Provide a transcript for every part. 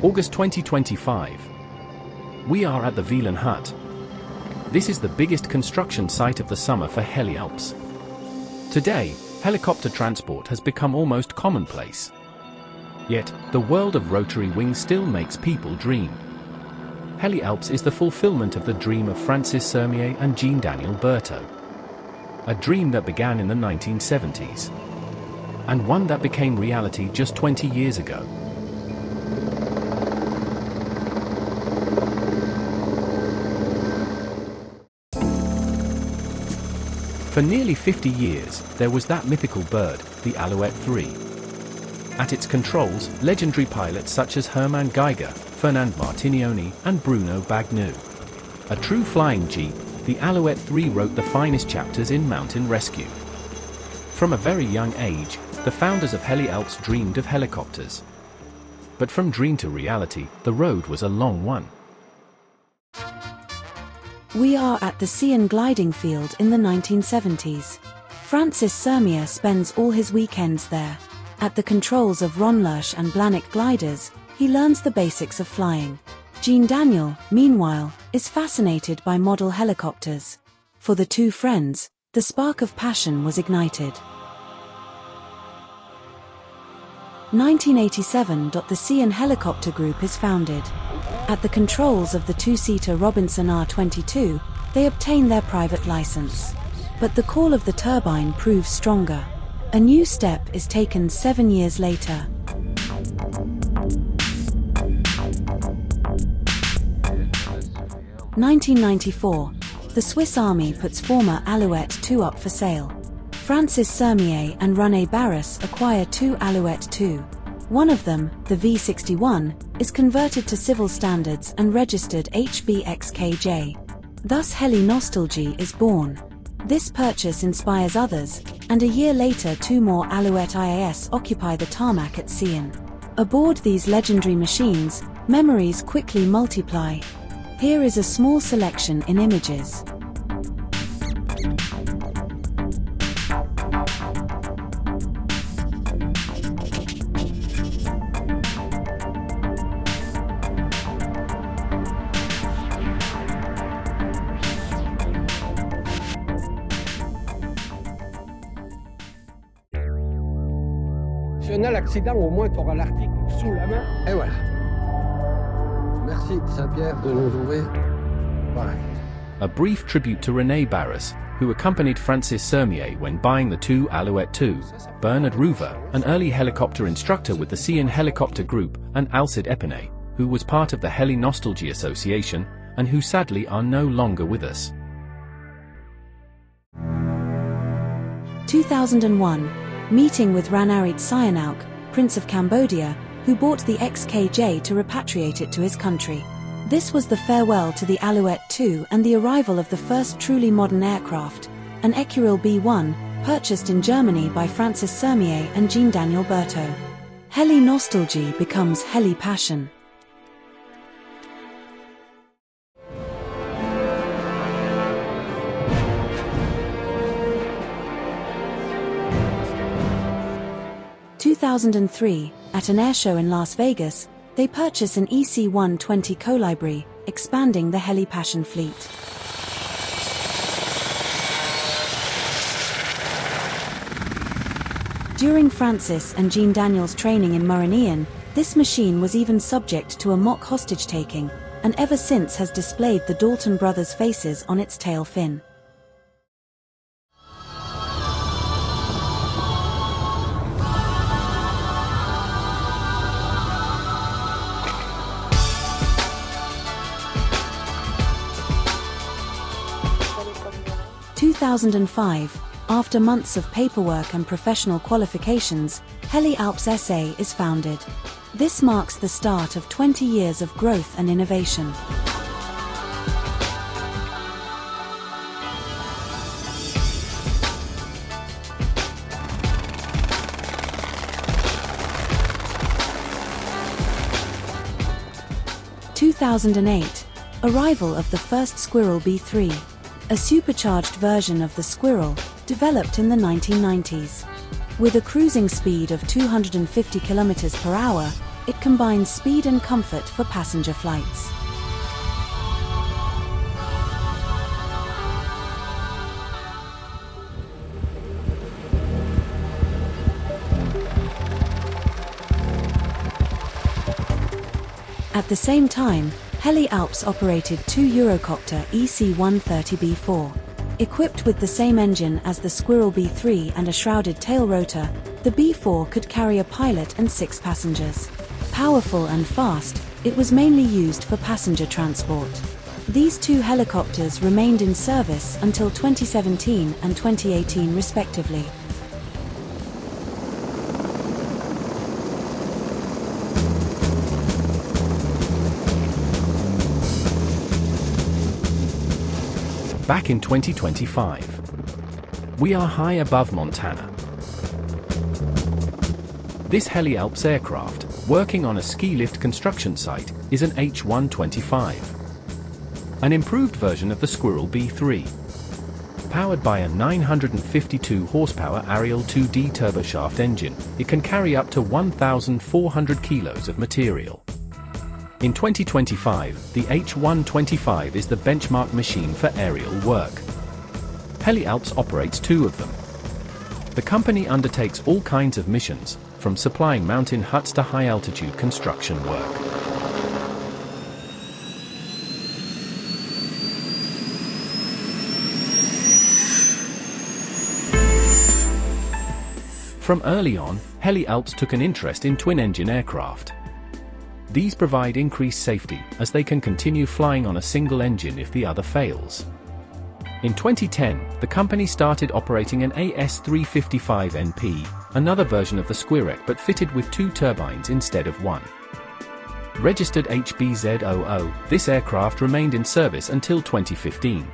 August 2025. We are at the Wieland Hut. This is the biggest construction site of the summer for Heli Alps. Today, helicopter transport has become almost commonplace. Yet, the world of rotary wings still makes people dream. Heli Alps is the fulfillment of the dream of Francis Sermier and Jean-Daniel Berthaud. A dream that began in the 1970s. And one that became reality just 20 years ago. For nearly 50 years, there was that mythical bird, the Allet 3. At its controls, legendary pilots such as Hermann Geiger, Fernand Martinioni, and Bruno Bagnou. A true flying jeep, the Allet 3 wrote the finest chapters in mountain rescue. From a very young age, the founders of Heli Alps dreamed of helicopters. But from dream to reality, the road was a long one. We are at the Etienne gliding field in the 1970s. Francis Sermier spends all his weekends there. At the controls of Ronlerche and Blanick gliders, he learns the basics of flying. Jean-Daniel, meanwhile, is fascinated by model helicopters. For the two friends, the spark of passion was ignited. 1987. The Etienne Helicopter Group is founded. At the controls of the two-seater Robinson R22, they obtain their private license. But the call of the turbine proves stronger. A new step is taken 7 years later. In 1994, the Swiss Army puts former Allet 2 up for sale. Francis Sermier and René Barras acquire two Allet 2. One of them, the V61, is converted to civil standards and registered HBXKJ. Thus Heli Nostalgie is born. This purchase inspires others, and a year later two more Allet IAS occupy the tarmac at Etienne. Aboard these legendary machines, memories quickly multiply. Here is a small selection in images. Si on a l'accident, au moins tu auras l'article sous la main. Et voilà. Merci Saint-Pierre de nous ouvrir. Voilà. A brief tribute to René Barras, who accompanied Francis Sermier when buying the two Allet 2, Bernard Rouver, an early helicopter instructor with the Etienne Helicopter Group, and Alcide Epinay, who was part of the Heli Nostalgie Association, and who sadly are no longer with us. 2001. Meeting with Ranariddh Sihanouk, Prince of Cambodia, who bought the XKJ to repatriate it to his country. This was the farewell to the Allet 2 and the arrival of the first truly modern aircraft, an Ecureuil B-1, purchased in Germany by Francis Sermier and Jean-Daniel Berthaud. Heli Nostalgie becomes Heli Passion. In 2003, at an airshow in Las Vegas, they purchase an EC-120 Colibri, expanding the Heli Passion fleet. During Francis and Jean-Daniel's training in Murinian, this machine was even subject to a mock hostage-taking, and ever since has displayed the Dalton brothers' faces on its tail fin. In 2005, after months of paperwork and professional qualifications, Heli Alps SA is founded. This marks the start of 20 years of growth and innovation. In 2008, arrival of the first Squirrel B3. A supercharged version of the Squirrel, developed in the 1990s. With a cruising speed of 250 km/h, It combines speed and comfort for passenger flights. At the same time, Heli Alps operated two Eurocopter EC-130B4. Equipped with the same engine as the Squirrel B3 and a shrouded tail rotor, the B4 could carry a pilot and 6 passengers. Powerful and fast, it was mainly used for passenger transport. These two helicopters remained in service until 2017 and 2018 respectively. Back in 2025. We are high above Montana. This Heli Alps aircraft, working on a ski lift construction site, is an H-125. An improved version of the Squirrel B3. Powered by a 952 horsepower Ariel 2D turboshaft engine, it can carry up to 1,400 kilos of material. In 2025, the H-125 is the benchmark machine for aerial work. Heli Alps operates 2 of them. The company undertakes all kinds of missions, from supplying mountain huts to high-altitude construction work. From early on, Heli Alps took an interest in twin-engine aircraft. These provide increased safety, as they can continue flying on a single engine if the other fails. In 2010, the company started operating an AS355NP, another version of the Squirrel but fitted with 2 turbines instead of 1. Registered HBZ00, this aircraft remained in service until 2015.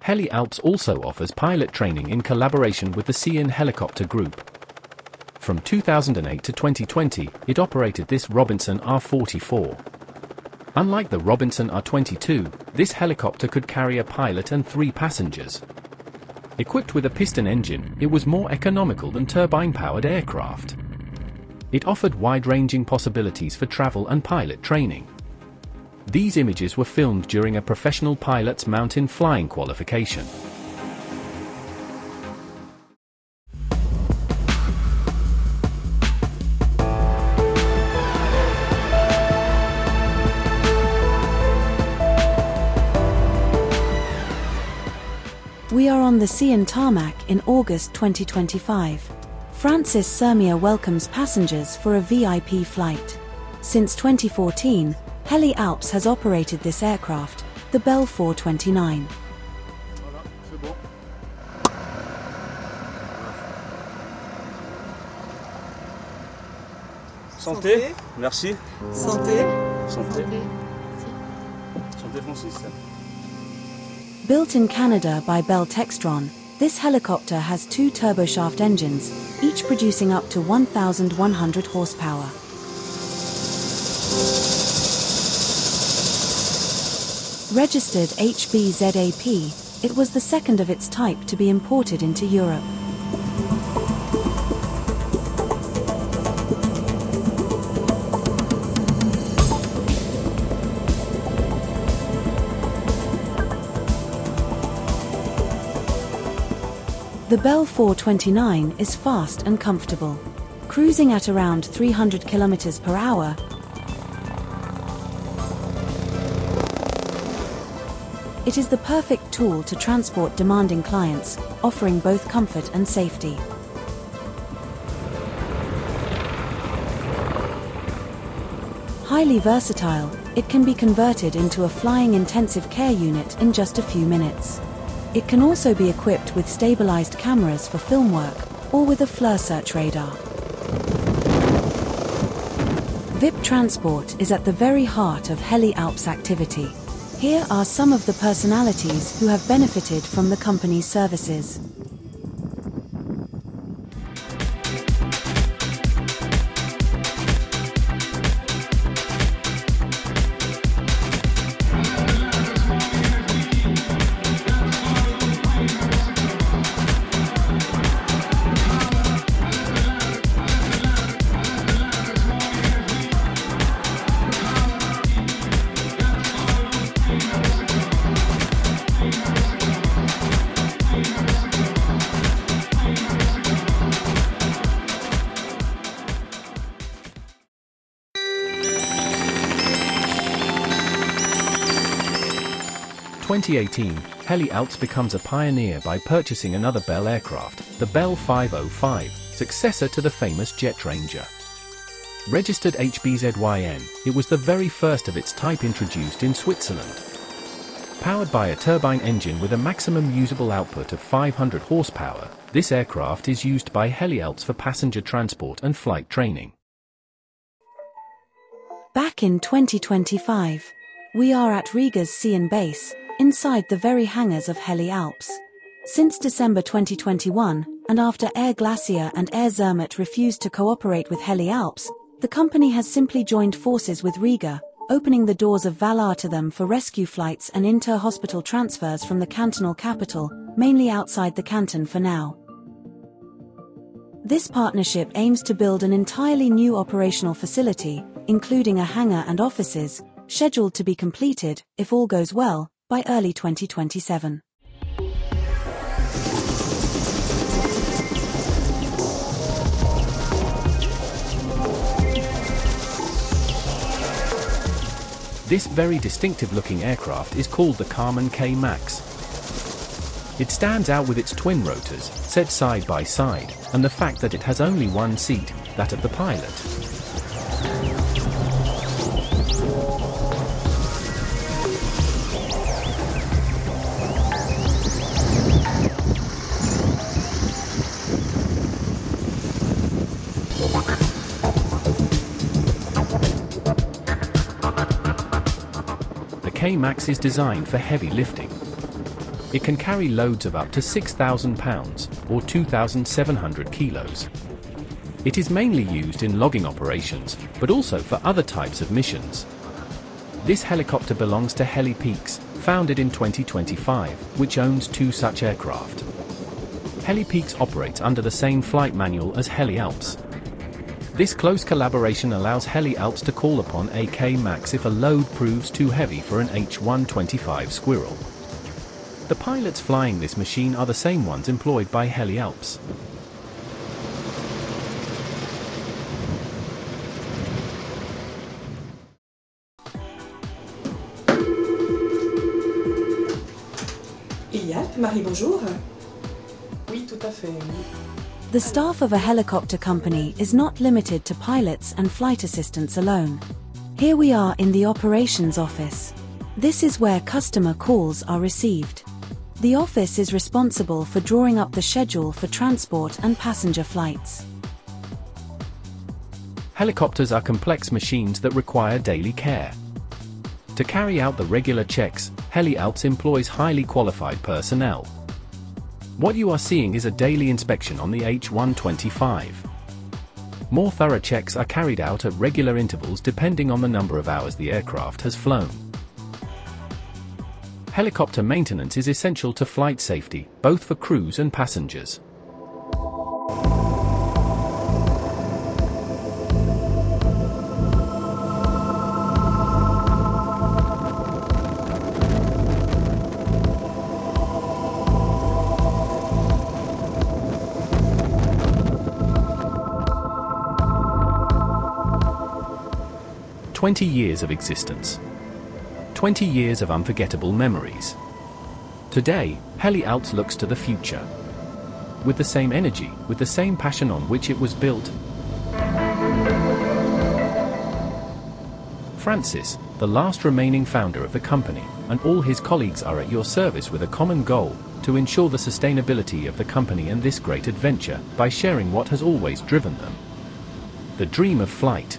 Heli Alps also offers pilot training in collaboration with the Etienne Helicopter Group. From 2008 to 2020, it operated this Robinson R-44. Unlike the Robinson R-22, this helicopter could carry a pilot and 3 passengers. Equipped with a piston engine, it was more economical than turbine-powered aircraft. It offered wide-ranging possibilities for travel and pilot training. These images were filmed during a professional pilot's mountain flying qualification. We are on the Etienne tarmac in August 2025. Francis Sermier welcomes passengers for a VIP flight. Since 2014, Heli Alps has operated this aircraft, the Bell 429. Santé, merci. Santé. Santé. Santé Francis. Built in Canada by Bell Textron, this helicopter has 2 turboshaft engines, each producing up to 1,100 horsepower. Registered HBZAP, it was the second of its type to be imported into Europe. The Bell 429 is fast and comfortable. Cruising at around 300 km per hour, it is the perfect tool to transport demanding clients, offering both comfort and safety. Highly versatile, it can be converted into a flying intensive care unit in just a few minutes. It can also be equipped with stabilized cameras for film work, or with a FLIR search radar. VIP transport is at the very heart of Heli Alps activity. Here are some of the personalities who have benefited from the company's services. 2018, Heli Alps becomes a pioneer by purchasing another Bell aircraft, the Bell 505, successor to the famous Jet Ranger. Registered HBZYN, it was the very first of its type introduced in Switzerland. Powered by a turbine engine with a maximum usable output of 500 horsepower, this aircraft is used by Heli Alps for passenger transport and flight training. Back in 2025, we are at Riga's Sion base, inside the very hangars of Heli Alps. Since December 2021, and after Air Glacier and Air Zermatt refused to cooperate with Heli Alps, the company has simply joined forces with Riga, opening the doors of Valar to them for rescue flights and inter-hospital transfers from the cantonal capital, mainly outside the canton for now. This partnership aims to build an entirely new operational facility, including a hangar and offices, scheduled to be completed, if all goes well, by early 2027. This very distinctive-looking aircraft is called the Karman K Max. It stands out with its twin rotors, set side by side, and the fact that it has only one seat, that of the pilot. The K-Max is designed for heavy lifting. It can carry loads of up to 6,000 pounds, or 2,700 kilos. It is mainly used in logging operations, but also for other types of missions. This helicopter belongs to Heli Peaks, founded in 2025, which owns 2 such aircraft. Heli Peaks operates under the same flight manual as Heli Alps. This close collaboration allows Heli Alps to call upon a K-Max if a load proves too heavy for an H125 Squirrel. The pilots flying this machine are the same ones employed by Heli Alps. Heli Alps, Marie, bonjour. Oui, tout à fait. The staff of a helicopter company is not limited to pilots and flight assistants alone. Here we are in the operations office. This is where customer calls are received. The office is responsible for drawing up the schedule for transport and passenger flights. Helicopters are complex machines that require daily care. To carry out the regular checks, Heli Alps employs highly qualified personnel. What you are seeing is a daily inspection on the H125. More thorough checks are carried out at regular intervals depending on the number of hours the aircraft has flown. Helicopter maintenance is essential to flight safety, both for crews and passengers. "20 years of existence. 20 years of unforgettable memories. Today, Heli Alps looks to the future. With the same energy, with the same passion on which it was built. Francis, the last remaining founder of the company, and all his colleagues are at your service with a common goal, to ensure the sustainability of the company and this great adventure, by sharing what has always driven them. The dream of flight.